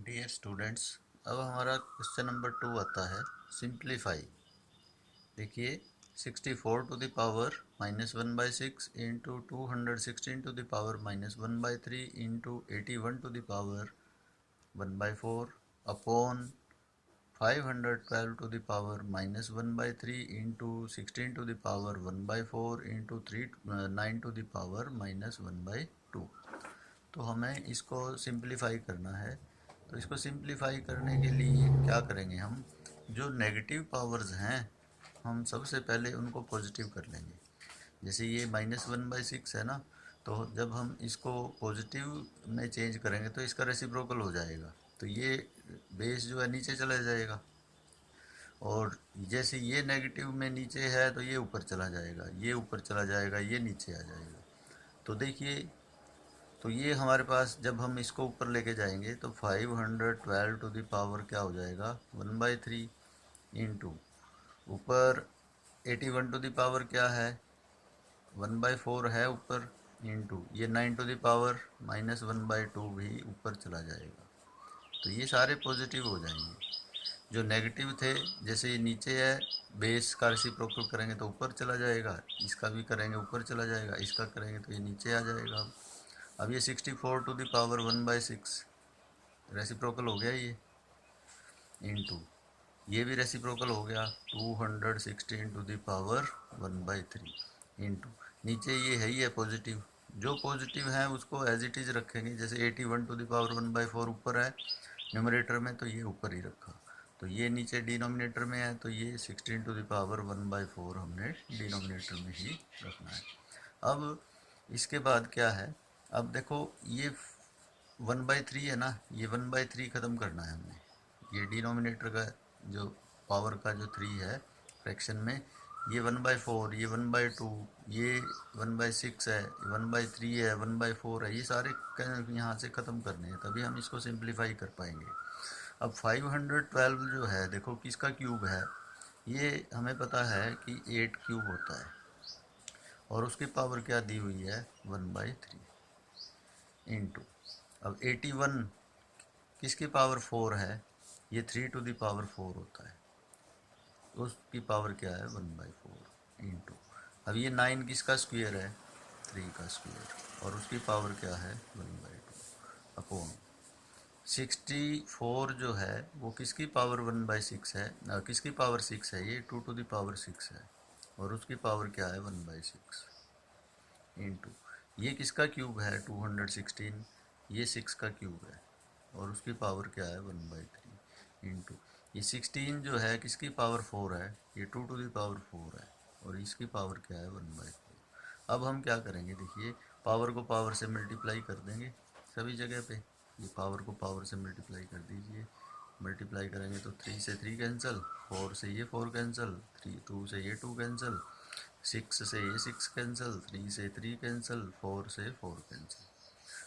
Dear students, अब हमारा question number 2 आता है सिंप्लीफाई। देखिए, 64 to the power -1/6 into 216 to the power -1/3 into 81 to the power 1/4 upon 512 to the power -1/3 into 16 to the power 1/4 into 9 to the power -1/2। तो हमें इसको simplify करना है। तो इसको सिंप्लीफाई करने के लिए क्या करेंगे, हम जो नेगेटिव पावर्स हैं हम सबसे पहले उनको पॉजिटिव कर लेंगे। जैसे ये -1/6 है ना, तो जब हम इसको पॉजिटिव में चेंज करेंगे तो इसका रेसिप्रोकल हो जाएगा, तो ये बेस जो है नीचे चला जाएगा। और जैसे ये नेगेटिव में नीचे है तो ये ऊपर चला जाएगा, ये ऊपर चला जाएगा, ये नीचे आ जाएगा। तो देखिए, तो ये हमारे पास जब हम इसको ऊपर लेके जाएंगे तो 512 टू द पावर क्या हो जाएगा 1/3 इंटू ऊपर 81 टू द पावर क्या है 1/4 है ऊपर, इंटू ये 9 टू द पावर -1/2 भी ऊपर चला जाएगा। तो ये सारे पॉजिटिव हो जाएंगे। जो नेगेटिव थे, जैसे ये नीचे है, बेस का रेसिप्रोकल करेंगे तो ऊपर चला जाएगा, इसका भी करेंगे ऊपर चला जाएगा, इसका करेंगे तो ये नीचे आ जाएगा। अब ये 64 टू द पावर 1/6 रेसिप्रोकल हो गया ये, इंटू ये भी रेसिप्रोकल हो गया 216 टू द पावर 1/3 इंटू नीचे ये है ही है पॉजिटिव। जो पॉजिटिव है उसको एज इट इज़ रखेंगे। जैसे 81 टू द पावर 1/4 ऊपर है न्यूमरेटर में, तो ये ऊपर ही रखा। तो ये नीचे डिनोमिनेटर में है, तो ये 16 टू द पावर 1/4 हमने डिनोमिनेटर में ही रखना है। अब इसके बाद क्या है, अब देखो ये 1/3 है ना, ये 1/3 ख़त्म करना है हमने। ये डिनोमिनेटर का जो पावर का जो 3 है फ्रैक्शन में, ये 1/4, ये 1/2, ये 1/6 है, 1/3 है, 1/4 है, ये सारे यहाँ से ख़त्म करने हैं, तभी हम इसको सिंप्लीफाई कर पाएंगे। अब 512 जो है, देखो किसका क्यूब है, ये हमें पता है कि 8 क्यूब होता है, और उसकी पावर क्या दी हुई है 1/3 इंटू अब 81 किसकी पावर 4 है, ये 3 टू द पावर 4 होता है, तो उसकी पावर क्या है 1/4 इंटू अब ये 9 किसका स्क्वायर है 3 का स्क्वायर, और उसकी पावर क्या है 1/2 अपॉन 64 जो है वो किसकी पावर 1/6 है, किसकी पावर 6 है, ये 2 टू द पावर 6 है, और उसकी पावर क्या है 1/6 इंटू ये किसका क्यूब है 216, ये 6 का क्यूब है, और उसकी पावर क्या है 1/3 इंटू ये 16 जो है किसकी पावर 4 है, ये 2 टू द पावर 4 है, और इसकी पावर क्या है 1/4। अब हम क्या करेंगे, देखिए पावर को पावर से मल्टीप्लाई कर देंगे सभी जगह पे। ये पावर को पावर से मल्टीप्लाई कर दीजिए, मल्टीप्लाई करेंगे तो 3 से 3 कैंसिल, 4 से ये 4 कैंसिल, 2 से ये 2 कैंसिल, 6 से ये 6 कैंसिल, 3 से 3 कैंसिल, 4 से 4 कैंसिल।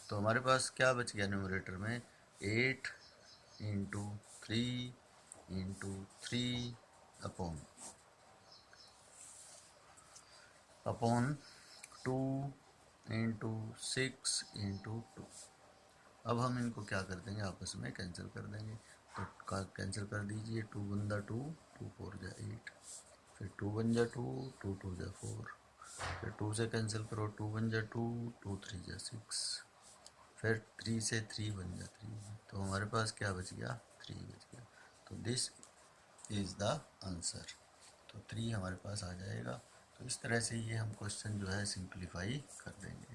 तो हमारे पास क्या बच गया न्यूमरेटर में 8 into 3 into 3 upon upon 2 into 6 into 2। अब हम इनको क्या कर देंगे, आपस में कैंसिल कर देंगे। तो कैंसिल कर दीजिए, 2 वन जा 2, 2 4 जा 8, फिर 2 वन जा 2, 2 2 जा 4, फिर 2 से कैंसिल करो, 2 वन जा 2, 2 3 जा 6, फिर 3 से 3 वन जा 3, तो हमारे पास क्या बच गया 3 बच गया। तो दिस इज़ द आंसर। तो 3 हमारे पास आ जाएगा। तो इस तरह से ये हम क्वेश्चन जो है सिंप्लीफाई कर देंगे।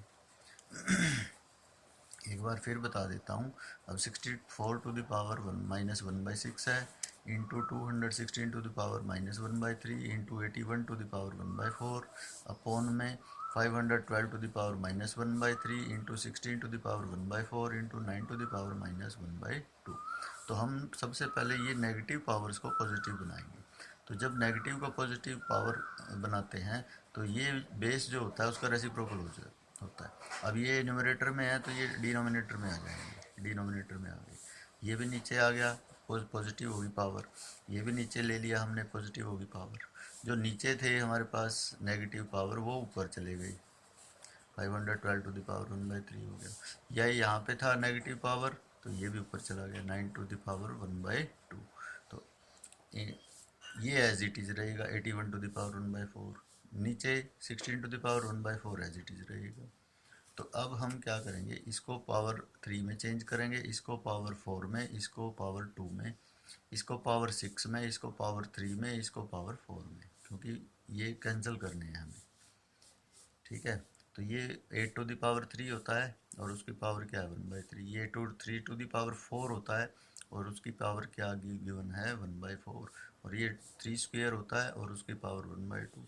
एक बार फिर बता देता हूँ। अब 64 टू द पावर 1/6 है, into 216 to the power -1/3 into 81 to the power 1/4 upon में 512 to the power -1/3 into 16 to the power 1/4 into 9 to the power -1/2। तो हम सबसे पहले ये नेगेटिव पावर्स को पॉजिटिव बनाएंगे। तो जब नेगेटिव का पॉजिटिव पावर बनाते हैं तो ये बेस जो होता है उसका रेसिप्रोकल होता है। अब ये न्यूमरेटर में है तो ये डिनोमिनेटर में आ जाएंगे, डिनोमिनेटर में आ गए, ये भी नीचे आ गया, पॉजिटिव होगी पावर, ये भी नीचे ले लिया हमने, पॉजिटिव होगी पावर। जो नीचे थे हमारे पास नेगेटिव पावर वो ऊपर चले गई, 512 टू द पावर 1/3 हो गया। या यहाँ पे था नेगेटिव पावर, तो ये भी ऊपर चला गया 9^1/2। तो ये एज इट इज़ रहेगा 81^1/4। नीचे 16^1/4 एज इट इज़ रहेगा। तो अब हम क्या करेंगे, इसको पावर 3 में चेंज करेंगे, इसको पावर 4 में, इसको पावर 2 में, इसको पावर 6 में, इसको पावर 3 में, इसको पावर 4 में, क्योंकि ये कैंसिल करने हैं हमें। ठीक है, तो ये 8^3 होता है और उसकी पावर क्या है 1/3। ये 3^4 होता है और उसकी पावर क्या गिवन है 1/4। और ये 3² होता है और उसकी पावर 1/2।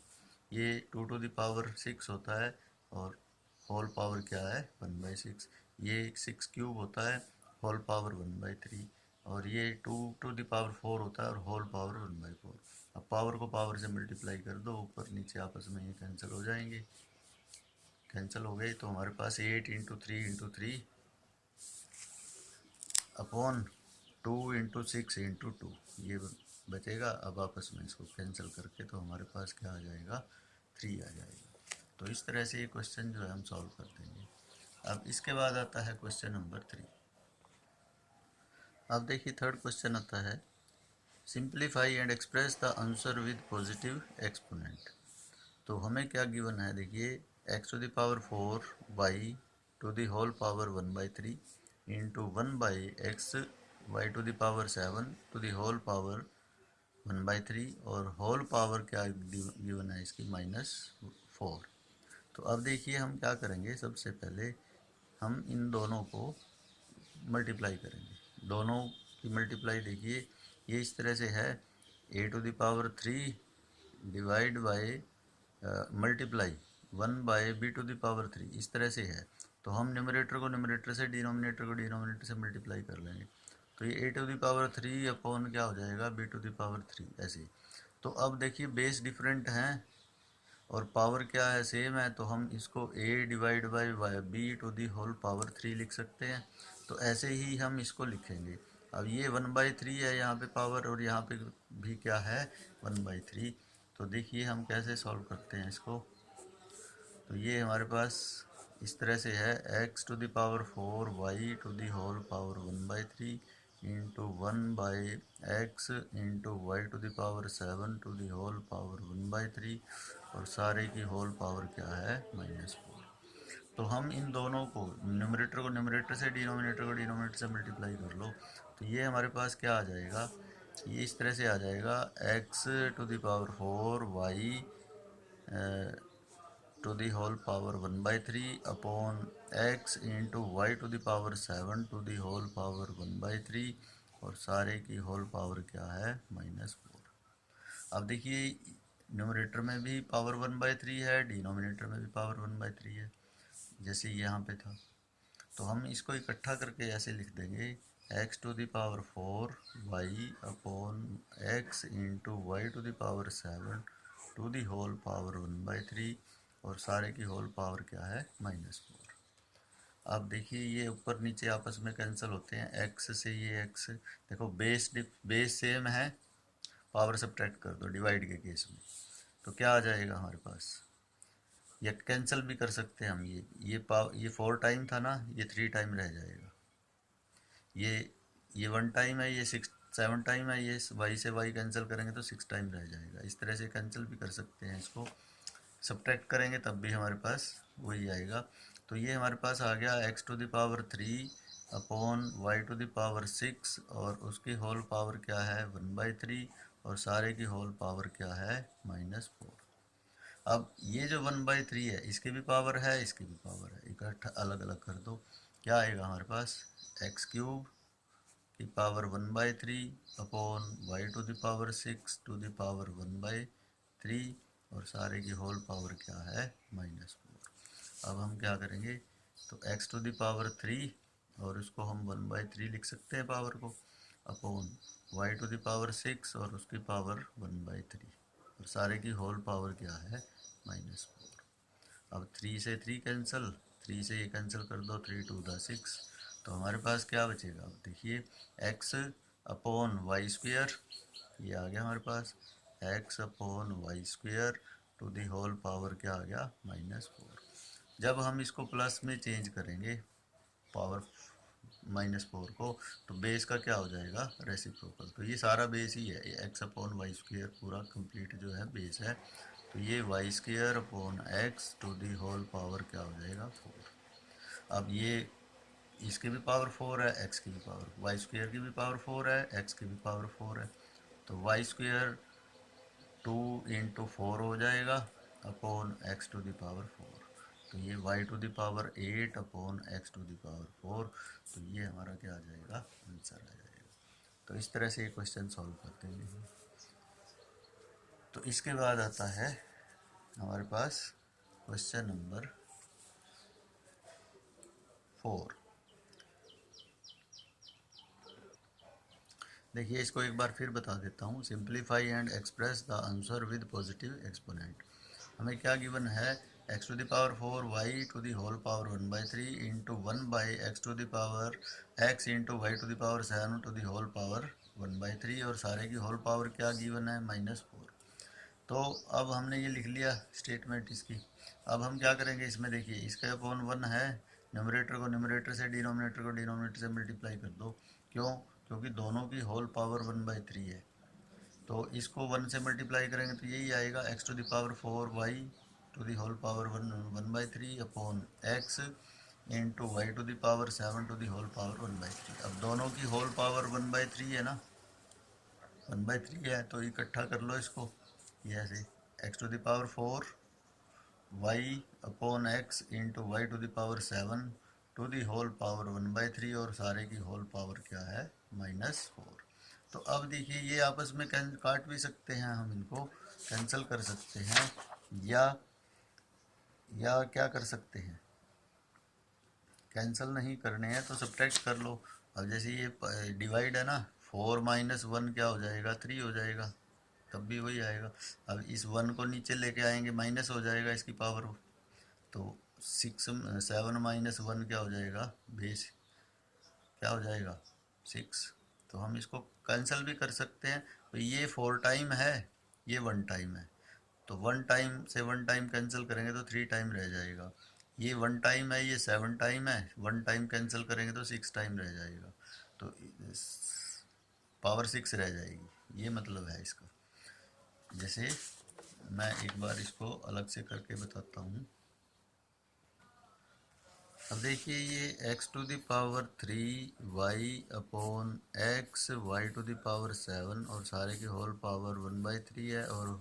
ये 2^6 होता है और होल पावर क्या है 1/6। ये 6³ होता है, होल पावर 1/3। और ये 2^4 होता है और होल पावर 1/4। अब पावर को पावर से मल्टीप्लाई कर दो, ऊपर नीचे आपस में ये कैंसिल हो जाएंगे। कैंसिल हो गई तो हमारे पास 8×3 अपॉन 2×6 ये बचेगा। अब आपस में इसको कैंसिल करके तो हमारे पास क्या आ जाएगा 3 आ जाएगा। तो इस तरह से ये क्वेश्चन जो है हम सॉल्व कर देंगे। अब इसके बाद आता है क्वेश्चन नंबर 3। अब देखिए थर्ड क्वेश्चन आता है, simplify and express the answer with positive exponent. तो हमें क्या गिवन है, देखिए x⁴ y⁴ 1/3 into 1/x y⁴ 1/3 और होल पावर क्या गिवन है इसकी -4। तो अब देखिए हम क्या करेंगे, सबसे पहले हम इन दोनों को मल्टीप्लाई करेंगे। दोनों की मल्टीप्लाई देखिए ये इस तरह से है, a⁴ divide by multiply 1/b⁴ इस तरह से है। तो हम न्यूमरेटर को न्यूमरेटर से, डिनोमिनेटर को डिनोमिनेटर से मल्टीप्लाई कर लेंगे। तो ये a⁴ अपॉन क्या हो जाएगा b⁴ ऐसे। तो अब देखिए बेस डिफरेंट हैं और पावर क्या है सेम है, तो हम इसको a डिवाइड बाई b⁴ लिख सकते हैं। तो ऐसे ही हम इसको लिखेंगे। अब ये 1/3 है यहाँ पे पावर और यहाँ पे भी क्या है 1/3। तो देखिए हम कैसे सॉल्व करते हैं इसको। तो ये हमारे पास इस तरह से है x⁴ y⁴ 1/3 into 1/x into y⁴ 1/3 और सारे की होल पावर क्या है -4। तो हम इन दोनों को न्यूमरेटर से, डिनोमिनेटर को डिनोमिनेटर से मल्टीप्लाई कर लो। तो ये हमारे पास क्या आ जाएगा, ये इस तरह से आ जाएगा x⁴ y⁴ 1/3 upon x into y⁴ 1/3 और सारे की होल पावर क्या है -4। अब देखिए न्यूमरेटर में भी पावर 1/3 है, डिनोमिनेटर में भी पावर 1/3 है, जैसे यहाँ पे था। तो हम इसको इकट्ठा करके ऐसे लिख देंगे x⁴ y upon x into y⁴ 1/3 और सारे की होल पावर क्या है -4। अब देखिए ये ऊपर नीचे आपस में कैंसिल होते हैं, x से ये x, देखो बेस सेम है, पावर सब्ट्रैक्ट कर दो डिवाइड के केस में। तो क्या आ जाएगा हमारे पास, या कैंसिल भी कर सकते हैं हम। ये 4 टाइम था ना, ये 3 टाइम रह जाएगा। ये 1 टाइम है, ये 7 टाइम है, ये y से y कैंसिल करेंगे तो 6 टाइम रह जाएगा। इस तरह से कैंसिल भी कर सकते हैं, इसको सब्ट्रैक्ट करेंगे तब भी हमारे पास वही आएगा। तो ये हमारे पास आ गया x⁴ अपॉन y⁴ और उसकी होल पावर क्या है 1/3 और सारे की होल पावर क्या है -4। अब ये जो 1/3 है इसकी भी पावर है, इसकी भी पावर है, इकट्ठा अलग अलग कर दो। क्या आएगा हमारे पास x³ की पावर 1/3 अपॉन y⁴ 1/3 और सारे की होल पावर क्या है -4। अब हम क्या करेंगे, तो x⁴ और इसको हम 1/3 लिख सकते हैं पावर को, अपॉन y⁴ और उसकी पावर 1/3 और सारे की होल पावर क्या है -4। अब 3 से 3 कैंसिल, 3 से ये कैंसिल कर दो, 3×2 = 6। तो हमारे पास क्या बचेगा, अब देखिए x अपॉन y², ये आ गया हमारे पास x upon y² to the whole power क्या आ गया -4। जब हम इसको प्लस में चेंज करेंगे, पावर -4 को, तो बेस का क्या हो जाएगा, रेसिप्रोकल। तो ये सारा बेस ही है, एक्स अपॉन वाई स्क्वायर पूरा कंप्लीट जो है बेस है। तो ये y square upon x to the whole power क्या हो जाएगा, 4। अब ये इसकी भी पावर 4 है, एक्स की भी पावर, वाई स्क्वायर की भी पावर 4 है, एक्स की भी पावर 4 है। तो वाई स्क्वायर 2 इंटू 4 हो जाएगा upon x to the power 4। तो ये y to the power 8 upon x to the power 4। तो ये हमारा क्या आ जाएगा, आंसर आ जाएगा। तो इस तरह से ये क्वेश्चन सॉल्व करते हैं। तो इसके बाद आता है हमारे पास क्वेश्चन नंबर 4। देखिए इसको एक बार फिर बता देता हूँ। Simplify and express the answer with positive exponent. हमें क्या गिवन है, x to the power 4 y to the whole power 1/3 into 1/x to the power x into y to the power 7 to the whole power 1/3, और सारे की whole power क्या given है, -4। तो अब हमने ये लिख लिया स्टेटमेंट इसकी। अब हम क्या करेंगे इसमें, देखिए इसका अपॉन 1 है, न्यूमरेटर को न्यूमरेटर से, डिनोमिनेटर को डिनोमिनेटर से मल्टीप्लाई कर दो। क्यों, क्योंकि दोनों की होल पावर 1/3 है। तो इसको 1 से मल्टीप्लाई करेंगे तो यही आएगा, x to the power 4 y to the whole power 1/3 upon x into y to the power 7 to the whole power 1/3। अब दोनों की होल पावर 1/3 है ना, 1/3 है, तो इकट्ठा कर लो इसको। ये ऐसे x to the power 4 y upon x into y to the power 7 to the whole power 1/3, और सारे की होल पावर क्या है, -4। तो अब देखिए ये आपस में काट भी सकते हैं, हम इनको कैंसिल कर सकते हैं, या क्या कर सकते हैं, कैंसिल नहीं करने हैं तो सब्ट्रैक्ट कर लो। अब जैसे ये डिवाइड है ना, 4 - 1 क्या हो जाएगा, 3 हो जाएगा, तब भी वही आएगा। अब इस 1 को नीचे लेके आएंगे, माइनस हो जाएगा इसकी पावर। तो 7 - 1 क्या हो जाएगा, बेस क्या हो जाएगा, 6। तो हम इसको कैंसिल भी कर सकते हैं। तो ये 4 टाइम है, ये 1 टाइम है, तो 1 टाइम से 1 टाइम कैंसिल करेंगे तो 3 टाइम रह जाएगा। ये 1 टाइम है, ये 7 टाइम है, 1 टाइम कैंसिल करेंगे तो 6 टाइम रह जाएगा। तो पावर 6 रह जाएगी, ये मतलब है इसका। जैसे मैं एक बार इसको अलग से करके बताता हूँ। अब देखिए ये x to the power 3 y upon x y to the power 7, और सारे की होल पावर 1/3 है, और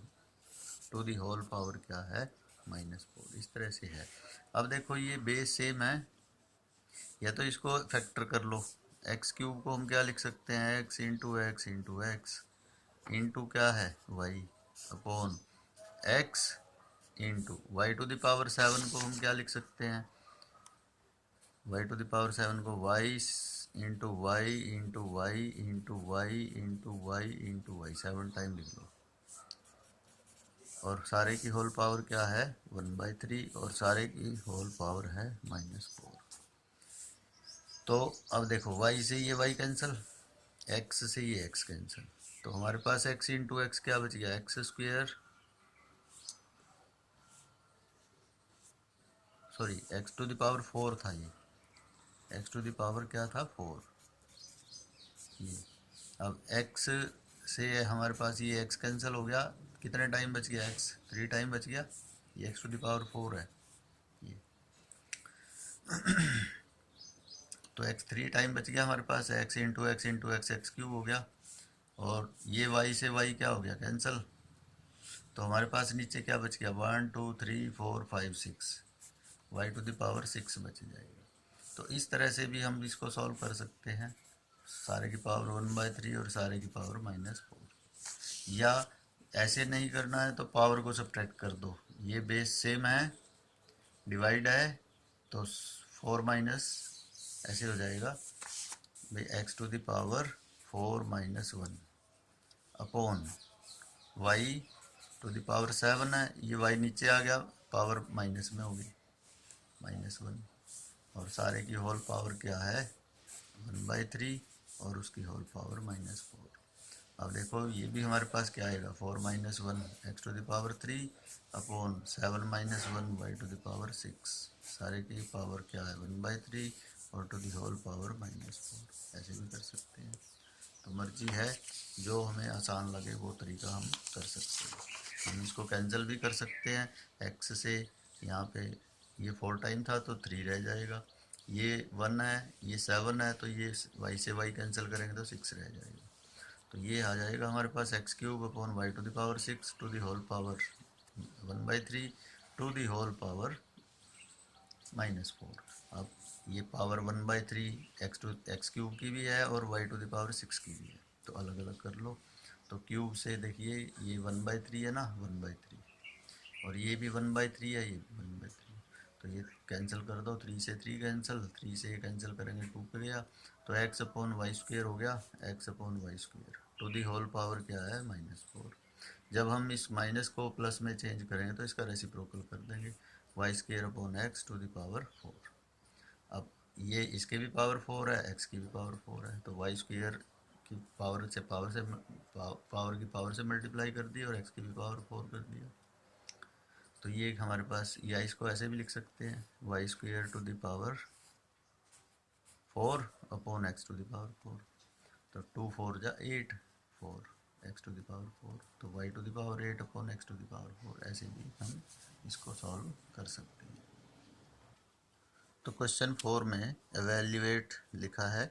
टू दी होल पावर क्या है, -4। इस तरह से है। अब देखो ये बेस सेम है, या तो इसको फैक्टर कर लो। एक्स क्यूब को हम क्या लिख सकते हैं, x into x into x into क्या है, y upon x into y to the power 7 को हम क्या लिख सकते हैं, वाई टू द पावर 7 को y into y into y into y into y into y 7 time लिख लो। और सारे की होल पावर क्या है, 1/3, और सारे की होल पावर है -4। तो अब देखो y से ये y कैंसिल, x से ये x कैंसिल, तो हमारे पास x इंटू एक्स क्या बच गया, x square, sorry x to the power 4 था ये, x टू द पावर क्या था, 4। ये अब x से हमारे पास ये x कैंसिल हो गया, कितने टाइम बच गया, x 3 टाइम बच गया, ये x टू द पावर 4 है ये। तो x 3 टाइम बच गया हमारे पास, x into x into x x cube हो गया, और ये y से y क्या हो गया, कैंसिल। तो हमारे पास नीचे क्या बच गया, 1 2 3 4 5 6, वाई टू द पावर 6 बच जाएगा। तो इस तरह से भी हम इसको सॉल्व कर सकते हैं, सारे की पावर 1/3 और सारे की पावर -4। या ऐसे नहीं करना है तो पावर को सब्ट्रैक्ट कर दो, ये बेस सेम है, डिवाइड है, तो 4 माइनस ऐसे हो जाएगा भाई, x to the power 4 - 1 upon y to the power 7 है, ये वाई नीचे आ गया, पावर माइनस में होगी, -1, और सारे की होल पावर क्या है, 1/3, और उसकी होल पावर -4। अब देखो ये भी हमारे पास क्या आएगा, 4 - 1 x to the power 3 upon 7 - 1 y to the power 6, सारे की पावर क्या है, 1/3, और टू दी होल पावर -4, ऐसे भी कर सकते हैं। तो मर्जी है, जो हमें आसान लगे वो तरीका हम कर सकते हैं। हम इसको कैंसिल भी कर सकते हैं x से। यहाँ पे ये 4 टाइम था तो 3 रह जाएगा, ये 1 है, ये 7 है, तो ये y से y कैंसिल करेंगे तो 6 रह जाएगा। तो ये आ जाएगा हमारे पास x³ upon y to the power 6 to the whole power 1/3 to the whole power -4। अब ये पावर 1/3 x³ की भी है और y टू द पावर 6 की भी है, तो अलग अलग कर लो। तो क्यूब से देखिए ये 1/3 है ना, 1/3, और ये भी 1/3 है, ये 1/3, तो ये कैंसिल कर दो, 3 से 3 कैंसिल, 3 से ये कैंसिल करेंगे 2 पे गया, तो x/y² हो गया, x/y² to the whole power क्या है -4। जब हम इस माइनस को प्लस में चेंज करेंगे तो इसका रेसिप्रोकल कर देंगे, y²/x टू दी पावर 4। अब ये इसके भी पावर 4 है, x की भी पावर 4 है, तो y² की पावर की पावर से मल्टीप्लाई कर दिया और x की भी पावर 4 कर दिया। तो ये हमारे पास, या इसको ऐसे भी लिख सकते हैं, y² to the power 4 upon x to the power 4, तो 2 4 जा 8, 4 x टू दी पावर 4, तो y to the power 8 upon x to the power 4, ऐसे भी हम इसको सॉल्व कर सकते हैं। तो क्वेश्चन 4 में एवेल्यूएट लिखा है,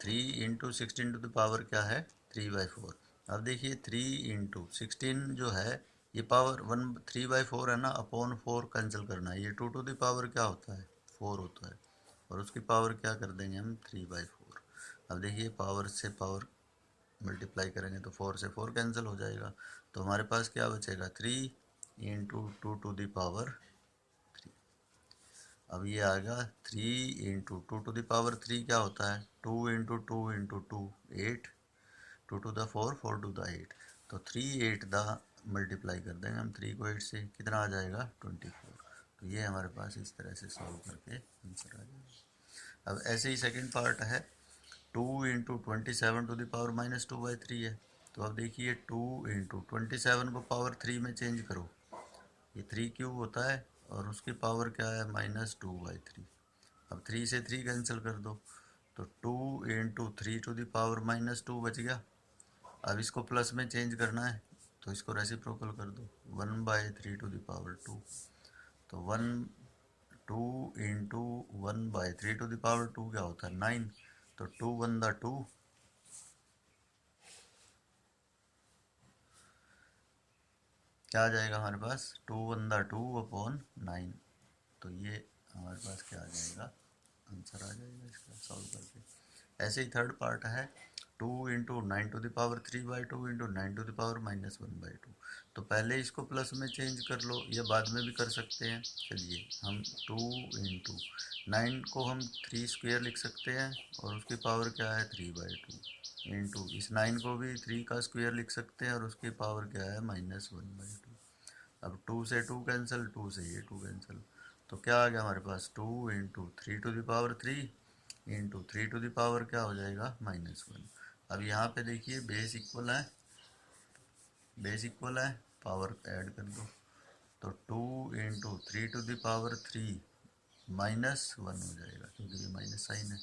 3 इंटू 16 टू द पावर क्या है 3/4। अब देखिए 3 इंटू 16 जो है ये पावर 3/4 है ना, अपॉन 4 कैंसिल करना है, ये 2 टू द पावर क्या होता है 4 होता है, और उसकी पावर क्या कर देंगे हम 3/4। अब देखिए पावर से पावर मल्टीप्लाई करेंगे तो 4 से 4 कैंसिल हो जाएगा, तो हमारे पास क्या बचेगा 3 इंटू 2 टू द पावर 3। अब ये आएगा 3 इंटू 2 टू द पावर 3 क्या होता है 2 into 2 into 2 8, 2 to the 4, 4 to the 8, तो 3 8 दा मल्टीप्लाई कर देंगे हम 3 को 8 से, कितना आ जाएगा 24। तो ये हमारे पास इस तरह से सॉल्व करके आंसर आ जाएगा। अब ऐसे ही सेकंड पार्ट है, 2 इंटू 27 टू द पावर -2/3 है, तो अब देखिए 2 इंटू 27 को पावर 3 में चेंज करो, ये 3³ होता है और उसकी पावर क्या है -2/3। अब 3 से 3 कैंसिल कर दो, तो 2 इंटू 3 टू द पावर -2 बच गया। अब इसको प्लस में चेंज करना है तो इसको रेसिप्रोकल कर दो, 1/3 टू द पावर 2, तो 2 इंटू 1/3 टू द पावर 2 क्या होता है 9, तो 2 1 दा 2, क्या आ जाएगा हमारे पास 2 1 दा 2 अपॉन 9, तो ये हमारे पास क्या आ जाएगा आंसर आ जाएगा इसका सॉल्व करके। ऐसे ही थर्ड पार्ट है, 2 into 9 to the power 3/2 into 9 to the power -1/2, तो पहले इसको प्लस में चेंज कर लो या बाद में भी कर सकते हैं। चलिए हम 2 इंटू 9 को हम 3² लिख सकते हैं और उसकी पावर क्या है 3/2, इंटू इस 9 को भी 3 का स्क्वायर लिख सकते हैं और उसकी पावर क्या है -1/2। अब 2 से 2 कैंसिल, 2 से ये 2 कैंसिल, तो क्या आ गया हमारे पास 2 into 3 to the power 3 into 3 to the power क्या हो जाएगा -1। अब यहाँ पे देखिए बेस इक्वल है, पावर ऐड कर दो, तो 2 इंटू 3 टू द पावर 3 -1 हो जाएगा क्योंकि ये माइनस साइन है,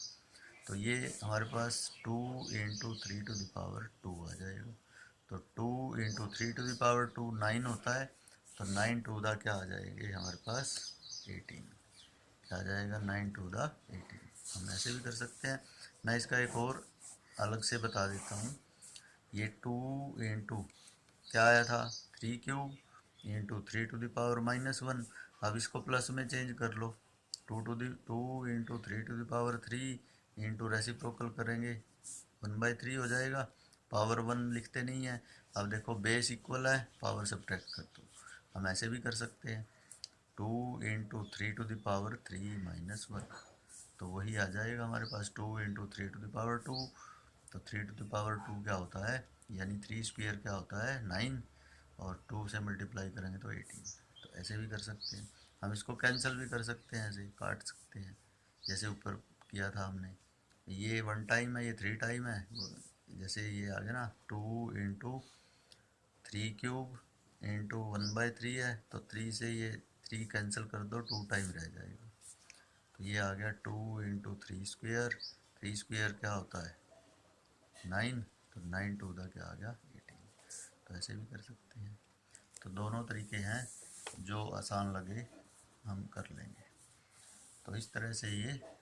तो ये हमारे पास 2 इंटू 3 टू द पावर 2 आ जाएगा, तो 2 इंटू 3 टू द पावर 2 9 होता है, तो 9 टू द क्या आ जाएंगे हमारे पास 18, क्या आ जाएगा 9 टू द 18। हम ऐसे भी कर सकते हैं, मैं इसका एक और अलग से बता देता हूँ, ये 2 इंटू क्या आया था 3³ इंटू 3 टू द पावर -1, अब इसको प्लस में चेंज कर लो, 2 into 3 to the power 3 into reciprocal करेंगे 1/3 हो जाएगा, पावर 1 लिखते नहीं है। अब देखो बेस इक्वल है, पावर सब्ट्रैक्ट कर दो, हम ऐसे भी कर सकते हैं 2 इंटू 3 टू द पावर 3 -1, तो वही आ जाएगा हमारे पास 2 इंटू 3 टू द पावर 2, तो 3 टू द पावर 2 क्या होता है, यानी 3² क्या होता है 9, और 2 से मल्टीप्लाई करेंगे तो 18, तो ऐसे भी कर सकते हैं। हम इसको कैंसिल भी कर सकते हैं, ऐसे ही काट सकते हैं जैसे ऊपर किया था हमने, ये 1 टाइम है ये 3 टाइम है, जैसे ये आ गया ना 2 इंटू 3³ इंटू 1/3 है, तो 3 से ये 3 कैंसिल कर दो 2 टाइम रह जाएगा, तो ये आ गया 2 इंटू 3 स्क्वेयर, 3 स्क्वेयर क्या होता है 9, तो 9 टू द क्या आ गया 18। तो ऐसे भी कर सकते हैं। तो दोनों तरीके हैं, जो आसान लगे हम कर लेंगे। तो इस तरह से ये